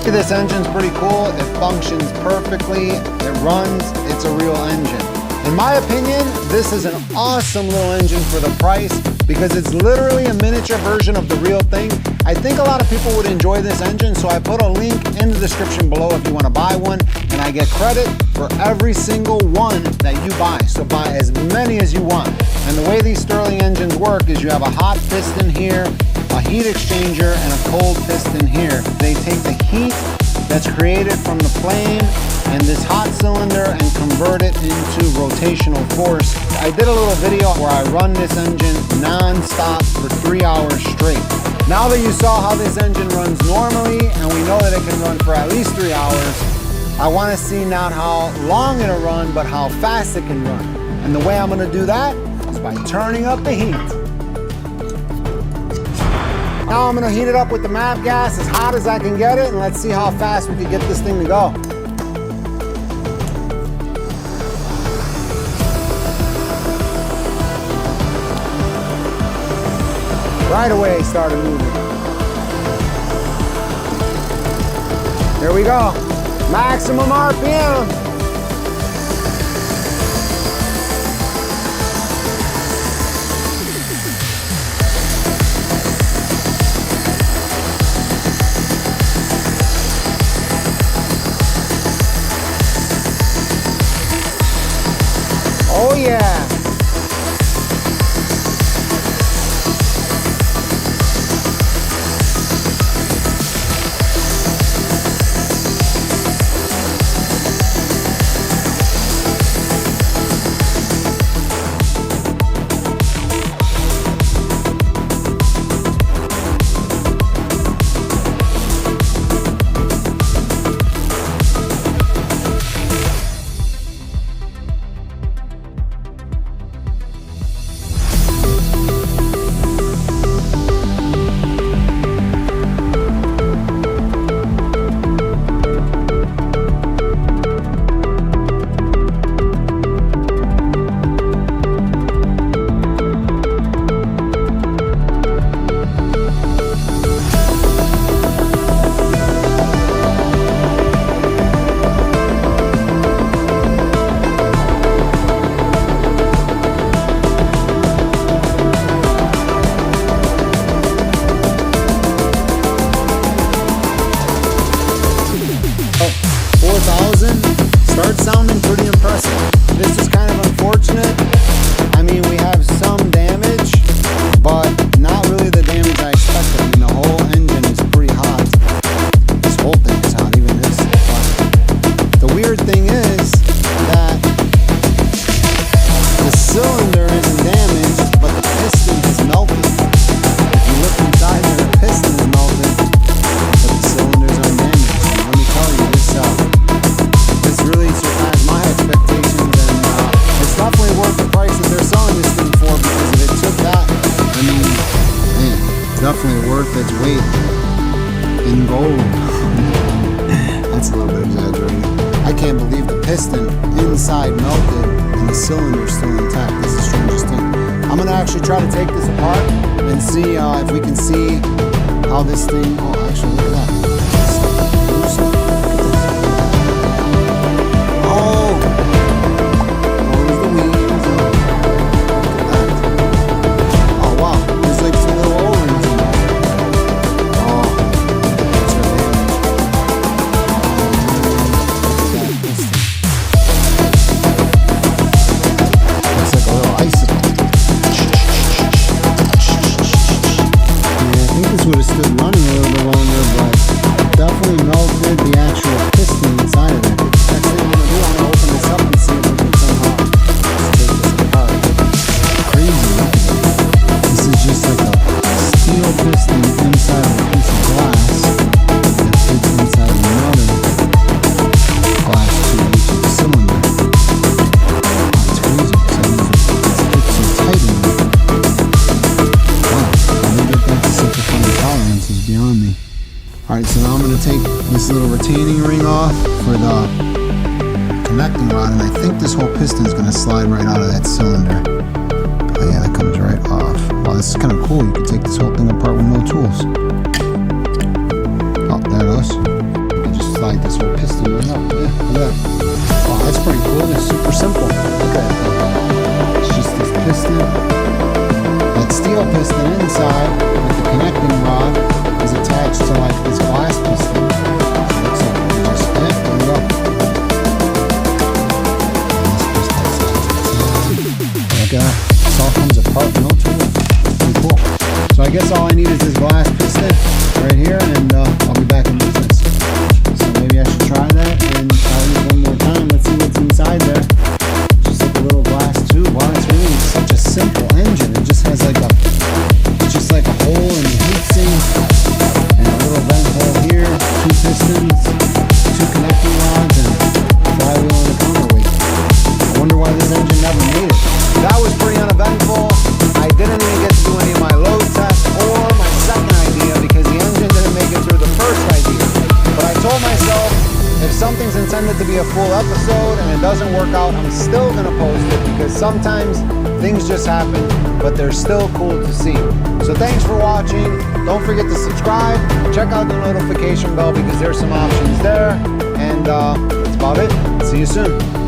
This engine's pretty cool. It functions perfectly. It runs. It's a real engine. In my opinion, this is an awesome little engine for the price because it's literally a miniature version of the real thing. I think a lot of people would enjoy this engine, so I put a link in the description below if you want to buy one, and I get credit for every single one that you buy. So buy as many as you want. And the way these Stirling engines work is you have a hot piston here, a heat exchanger, and a cold piston here. They take the heat that's created from the flame and this hot cylinder and convert it into rotational force. I did a little video where I run this engine non-stop for 3 hours straight. Now that you saw how this engine runs normally, and we know that it can run for at least 3 hours, I want to see not how long it'll run, but how fast it can run. And the way I'm going to do that is by turning up the heat. Now I'm going to heat it up with the MAP gas as hot as I can get it, and let's see how fast we can get this thing to go. Right away it started moving. There we go. Maximum RPM. Oh yeah. Starts sounding pretty impressive. This is kind of unfortunate. I mean, we have some damage, but not really the damage I expected. I mean, the whole engine is pretty hot. This whole thing is hot, even this. But the weird thing is that the cylinder isn't damaged, but the piston is melted. If you look inside there, the piston is melted, but the cylinders aren't damaged. And let me tell you, this really surpassed my expectations, and it's definitely worth the price that they're selling this thing for, because if it took that, I mean, man, it's definitely worth its weight in gold. That's a little bit exaggerated. I can't believe the piston inside melted and the cylinder still intact. This is the strangest thing. I'm gonna actually try to take this apart and see if we can see how this thing, oh, actually, look at that. Would have stood running a little bit longer, but definitely melted the actual piston inside of it. Next thing I'm going to do, I'm going to open this up and see if we can somehow just take this apart. Crazy. This is just like a steel piston inside of a piece of glass that fits inside another glass tube, which is a cylinder. Oh, it's crazy. So it's so tight in there. Is beyond me. Alright, so now I'm going to take this little retaining ring off for the connecting rod, and I think this whole piston is going to slide right out of that cylinder. Oh yeah, that comes right off. Wow, this is kind of cool. You can take this whole thing apart with no tools. Oh, there it goes. slide this whole piston right up. Yeah, look at that. Wow, that's pretty cool. It's super simple. Look at that. It's just this piston. That steel piston inside, like the connecting rod, is attached to like this glass piston. So you just, yeah, there you go. Look at that. This all comes apart, no tools. Pretty cool. So I guess all I need is this glass piston right here, and I'll be back in business. So maybe I should try that and try it one more time. Let's see what's inside there. Just like a little glass tube. Wow, it's really such a simple engine. It just has like a, it's just like a hole in the heatsink and a little vent hole here, 2 pistons, 2 connecting rods, and a flywheel and a counterweight. I wonder why this engine never made it. That was pretty uneventful. I didn't even get to do any of my load tests or my second idea because the engine didn't make it through the first idea. But I told myself, if something's intended to be a full episode and it doesn't work out, I'm still gonna post it because sometimes things just happen, but they're still cool to see. So thanks for watching. Don't forget to subscribe. Check out the notification bell because there's some options there. And that's about it. See you soon.